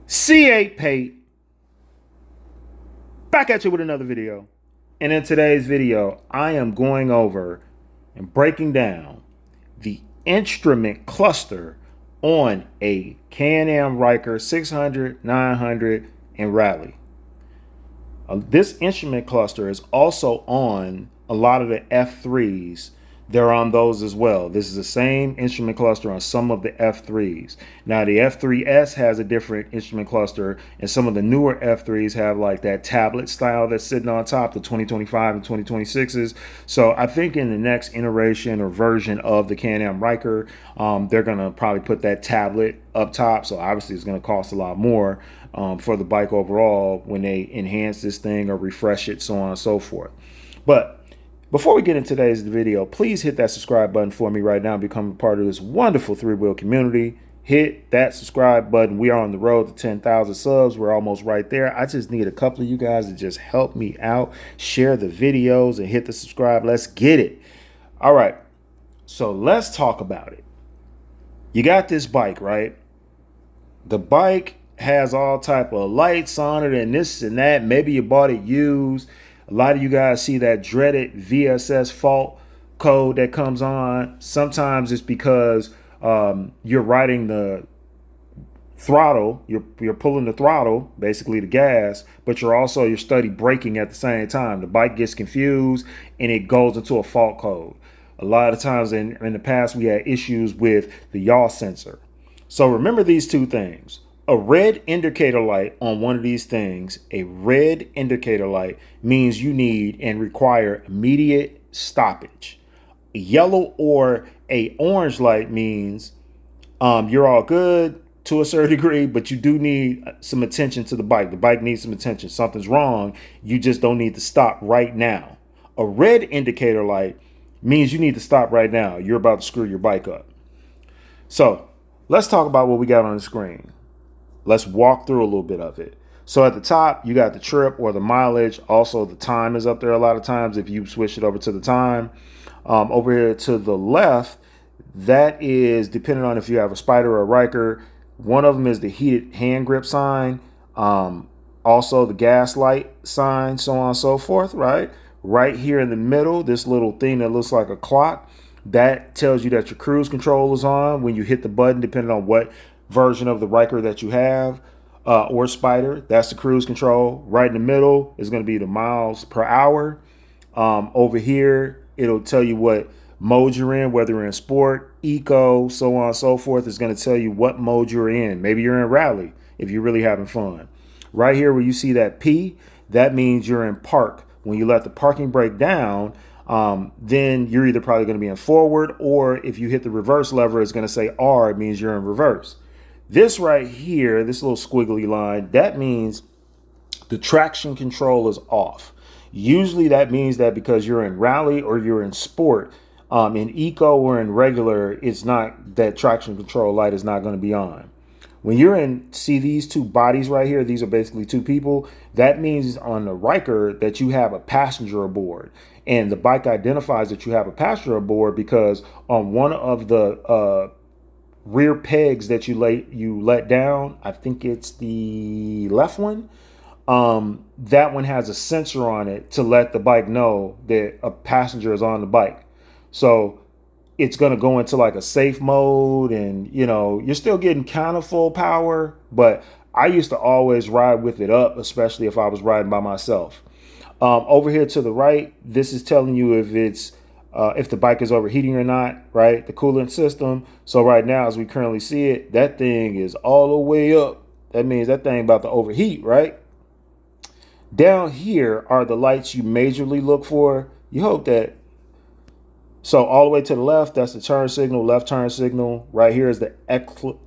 C8 Pate, back at you with another video. And in today's video, I am going over and breaking down the instrument cluster on a Can-Am Ryker 600, 900, and Rally. This instrument cluster is also on a lot of the F3s. They're on those as well. This is the same instrument cluster on some of the F3s. Now the F3S has a different instrument cluster, and some of the newer F3s have like that tablet style that's sitting on top, the 2025 and 2026s. So I think in the next iteration or version of the Can-Am Ryker, they're gonna probably put that tablet up top. So obviously it's gonna cost a lot more for the bike overall when they enhance this thing or refresh it, so on and so forth. But before we get into today's video, please hit that subscribe button for me right now and become a part of this wonderful three-wheel community. Hit that subscribe button. We are on the road to 10,000 subs. We're almost right there. I just need a couple of you guys to just help me out. Share the videos and hit the subscribe. Let's get it. All right. So let's talk about it. You got this bike, right? The bike has all type of lights on it and this and that. Maybe you bought it used. A lot of you guys see that dreaded VSS fault code that comes on. Sometimes it's because you're riding the throttle, you're pulling the throttle, basically the gas, but you're steady braking at the same time. The bike gets confused and it goes into a fault code. A lot of times in the past we had issues with the yaw sensor. So remember these two things. A red indicator light on one of these things, a red indicator light means you need and require immediate stoppage. A yellow or a orange light means you're all good to a certain degree, but you do need some attention to the bike. The bike needs some attention. Something's wrong. You just don't need to stop right now. A red indicator light means you need to stop right now. You're about to screw your bike up. So let's talk about what we got on the screen. Let's walk through a little bit of it. So at the top, you got the trip or the mileage. Also, the time is up there a lot of times if you switch it over to the time. Over here to the left, that is depending on if you have a Spider or a Ryker. One of them is the heated hand grip sign. Also, the gas light sign, so on and so forth, right? Right here in the middle, this little thing that looks like a clock, that tells you that your cruise control is on when you hit the button, depending on what version of the Ryker that you have or Spider. That's the cruise control. Right in the middle is going to be the miles per hour. Over here, it'll tell you what mode you're in, whether you're in sport, eco, so on and so forth. It's going to tell you what mode you're in. Maybe you're in rally if you're really having fun. Right here where you see that P, that means you're in park. When you let the parking brake down, then you're either probably going to be in forward, or if you hit the reverse lever, it's going to say R, it means you're in reverse. This right here, this little squiggly line, that means the traction control is off. Usually that means that because you're in rally or you're in sport, in eco or in regular, it's not, that traction control light is not going to be on. When you're in, see these two bodies right here, these are basically two people. That means on the Ryker that you have a passenger aboard. And the bike identifies that you have a passenger aboard because on one of the rear pegs that you let down, I think it's the left one, that one has a sensor on it to let the bike know that a passenger is on the bike. So it's going to go into like a safe mode, and you're still getting kind of full power, but I used to always ride with it up, especially if I was riding by myself. Over here to the right, this is telling you if the bike is overheating or not, right? The coolant system. So right now, as we currently see it, that thing is all the way up. That means that thing about to overheat, right? Down here are the lights you majorly look for. You hope that. So all the way to the left, that's the turn signal, left turn signal. Right here is the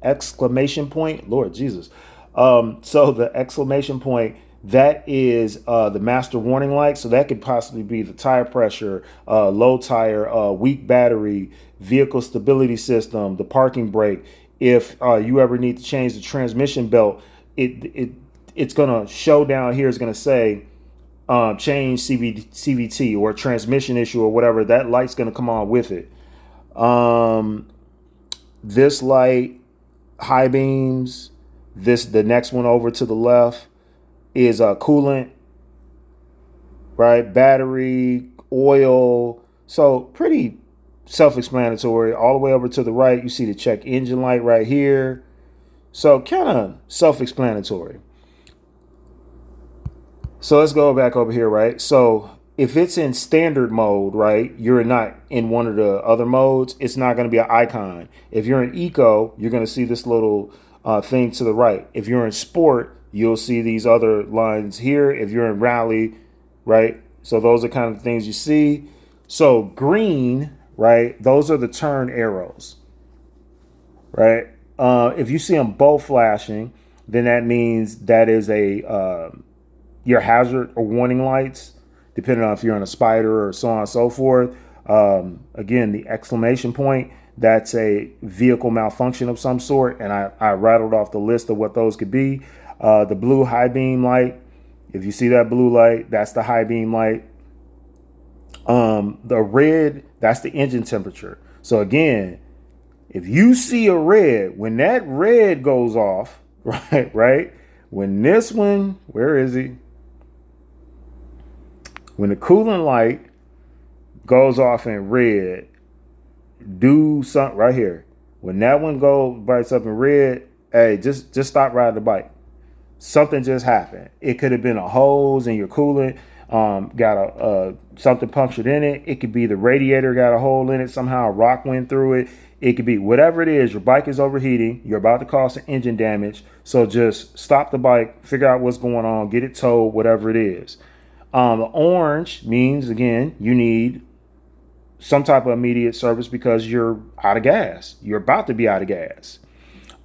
exclamation point. Lord Jesus. So the exclamation point, that is the master warning light. So that could possibly be the tire pressure, low tire, weak battery, vehicle stability system, the parking brake. If you ever need to change the transmission belt, it's going to show down here. It's going to say change CVT or transmission issue or whatever. That light's going to come on with it. This light, high beams, The next one over to the left is coolant, right? Battery, oil. So pretty self-explanatory. All the way over to the right, you see the check engine light right here. So kind of self-explanatory. So let's go back over here, right? So if it's in standard mode, right, you're not in one of the other modes, it's not going to be an icon. If you're in eco, you're going to see this little thing to the right. If you're in sport, you'll see these other lines here. If you're in rally, right? So those are kind of things you see. So green, right, those are the turn arrows, right? If you see them both flashing, then that means that is your hazard or warning lights, depending on if you're on a spider or so on and so forth. Again, the exclamation point, that's a vehicle malfunction of some sort. And I rattled off the list of what those could be. The blue high beam light, if you see that blue light, that's the high beam light. The red, that's the engine temperature. So again, if you see a red, when that red goes off, right? When this one, where is he? When the coolant light goes off in red, do something right here. When that one brights up in red, hey, just stop riding the bike. Something just happened. It could have been a hose in your coolant, got a something punctured in it. It could be the radiator got a hole in it. Somehow a rock went through it. It could be whatever it is. Your bike is overheating. You're about to cause some engine damage. So just stop the bike, figure out what's going on, get it towed, whatever it is. The orange means, again, you need some type of immediate service because you're out of gas. You're about to be out of gas.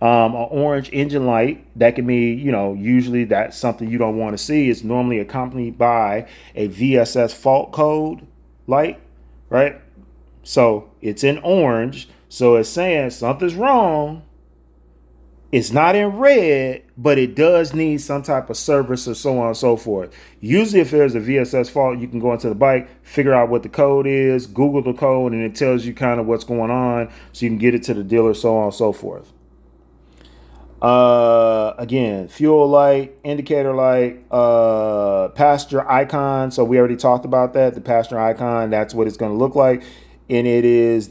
An orange engine light, that can be, usually that's something you don't want to see. It's normally accompanied by a VSS fault code light, right? So it's in orange. So it's saying something's wrong. It's not in red, but it does need some type of service or so on and so forth. Usually if there's a VSS fault, you can go into the bike, figure out what the code is, Google the code, and it tells you kind of what's going on so you can get it to the dealer, so on and so forth. Again, fuel light, indicator light, passenger icon. So we already talked about that. The passenger icon, that's what it's going to look like. And it is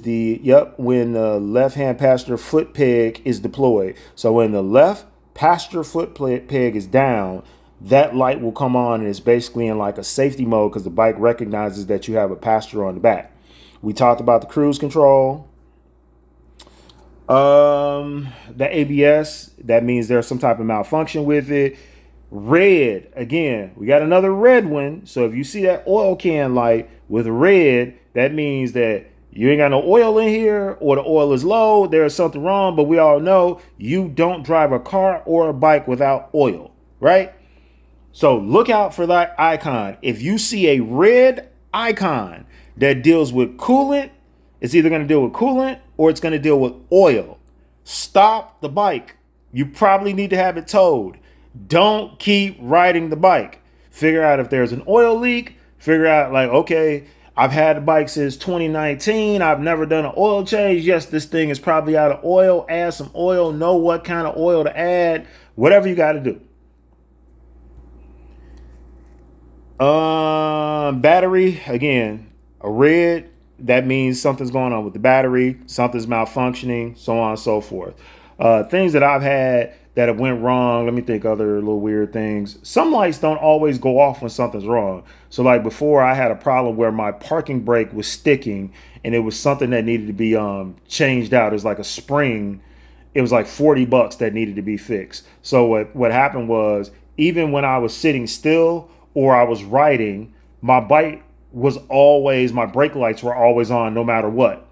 when the left-hand passenger foot peg is deployed. So when the left passenger foot peg is down, that light will come on, and it's basically in like a safety mode because the bike recognizes that you have a passenger on the back. We talked about the cruise control. The ABS, that means there's some type of malfunction with it. Red, again, we got another red one. So if you see that oil can light with red, that means that you ain't got no oil in here, or the oil is low. There's something wrong, but we all know you don't drive a car or a bike without oil, right? So look out for that icon. If you see a red icon that deals with coolant, it's either going to deal with coolant or it's going to deal with oil. Stop the bike. You probably need to have it towed. Don't keep riding the bike. Figure out if there's an oil leak. Figure out okay, I've had the bike since 2019. I've never done an oil change. Yes, this thing is probably out of oil. Add some oil. Know what kind of oil to add. Whatever you got to do. Battery, again, a red, that means something's going on with the battery, something's malfunctioning, so on and so forth. Things that I've had that have went wrong. Let me think other little weird things. Some lights don't always go off when something's wrong. So like before, I had a problem where my parking brake was sticking, and it was something that needed to be changed out. It was like a spring. It was like $40 that needed to be fixed. So what happened was, even when I was sitting still or I was riding, my brake lights were always on no matter what.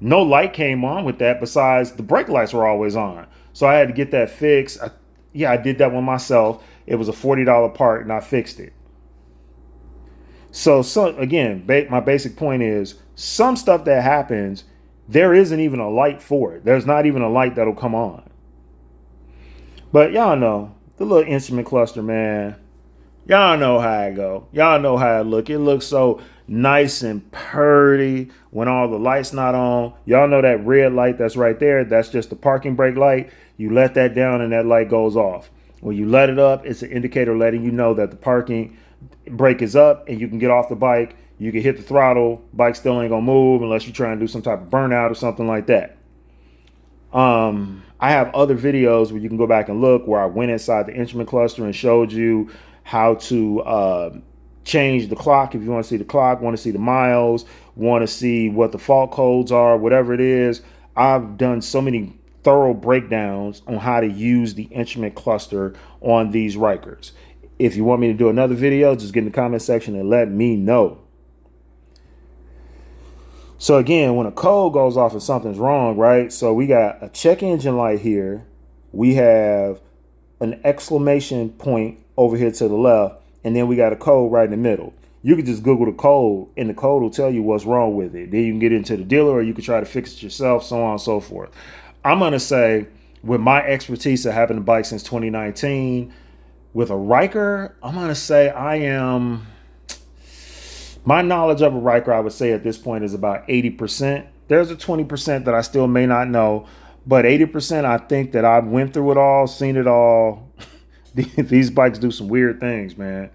No light came on with that besides the brake lights were always on. So I had to get that fixed. I did that one myself. It was a $40 part and I fixed it. So again, my basic point is some stuff that happens, there isn't even a light for it. There's not even a light that'll come on. But y'all know, the little instrument cluster, man. Y'all know how it go. Y'all know how it look. It looks so nice and purty when all the lights not on. Y'all know that red light that's right there, that's just the parking brake light. You let that down and that light goes off. When you let it up, it's an indicator letting you know that the parking brake is up and you can get off the bike. You can hit the throttle, bike still ain't gonna move unless you try and do some type of burnout or something like that. I have other videos where you can go back and look where I went inside the instrument cluster and showed you how to change the clock. If you want to see the clock, want to see the miles, want to see what the fault codes are, whatever it is. I've done so many thorough breakdowns on how to use the instrument cluster on these Rykers. If you want me to do another video, just get in the comment section and let me know. So again, when a code goes off and something's wrong, right? So we got a check engine light here. We have an exclamation point over here to the left. And then we got a code right in the middle. You can just Google the code and the code will tell you what's wrong with it. Then you can get into the dealer or you can try to fix it yourself, so on and so forth. I'm going to say with my expertise of having a bike since 2019, with a Ryker, I'm going to say my knowledge of a Ryker, I would say at this point is about 80%. There's a 20% that I still may not know, but 80% I think that I've went through it all, seen it all. These bikes do some weird things, man.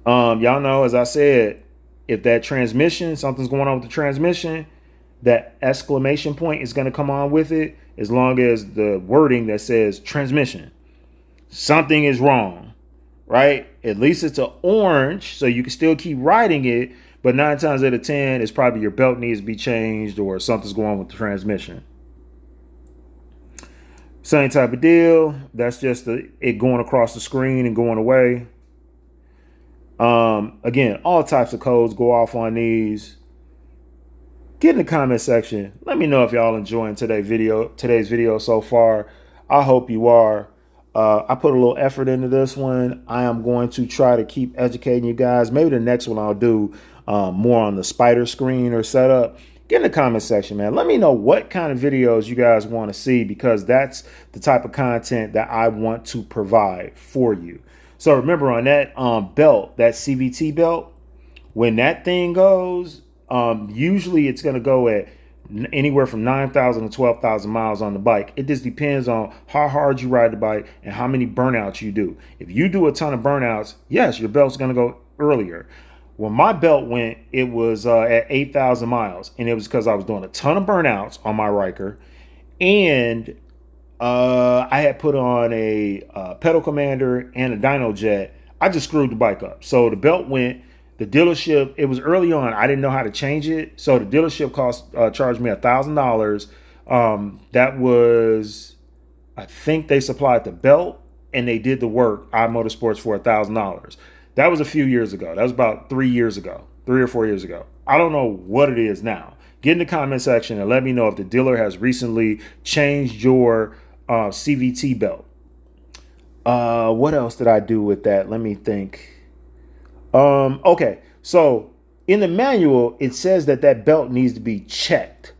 Y'all know, as I said, if that transmission, something's going on with the transmission, that exclamation point is going to come on with it, as long as the wording that says transmission. Something is wrong, right? At least it's an orange, so you can still keep riding it, but 9 times out of 10, it's probably your belt needs to be changed or something's going on with the transmission. Same type of deal. That's just it going across the screen and going away. Again, all types of codes go off on these. Get in the comment section. Let me know if y'all enjoying today's video so far. I hope you are. I put a little effort into this one. I am going to try to keep educating you guys. Maybe the next one I'll do more on the spider screen or setup. Get in the comment section, man. Let me know what kind of videos you guys want to see, because that's the type of content that I want to provide for you. So remember, on that belt, that CVT belt, when that thing goes, usually it's going to go at anywhere from 9,000 to 12,000 miles on the bike. It just depends on how hard you ride the bike and how many burnouts you do. If you do a ton of burnouts, yes, your belt's going to go earlier. When my belt went, it was at 8,000 miles, and it was because I was doing a ton of burnouts on my Ryker, and I had put on a pedal commander and a dyno jet. I just screwed the bike up. So the belt went. The dealership, it was early on. I didn't know how to change it. So the dealership charged me $1,000. That was, I think they supplied the belt and they did the work, iMotorsports, for $1,000. That was a few years ago. That was about 3 years ago, 3 or 4 years ago. I don't know what it is now. Get in the comment section and let me know if the dealer has recently changed your CVT belt. What else did I do with that? Let me think. Okay, so in the manual, it says that belt needs to be checked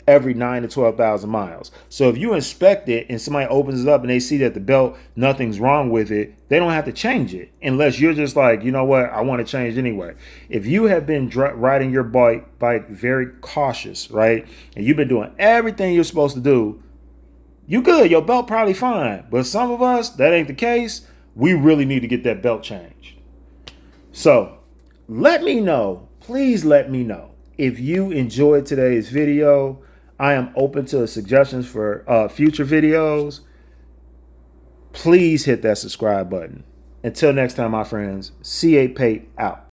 every 9 to 12,000 miles. So if you inspect it and somebody opens it up and they see that the belt, nothing's wrong with it, they don't have to change it unless you're just like, you know what, I want to change anyway. If you have been riding your bike very cautious, right, and you've been doing everything you're supposed to do, you good, your belt probably fine. But some of us, that ain't the case. We really need to get that belt changed. So let me know, please let me know if you enjoyed today's video. I am open to suggestions for future videos. Please hit that subscribe button. Until next time, my friends, C.A. Pate out.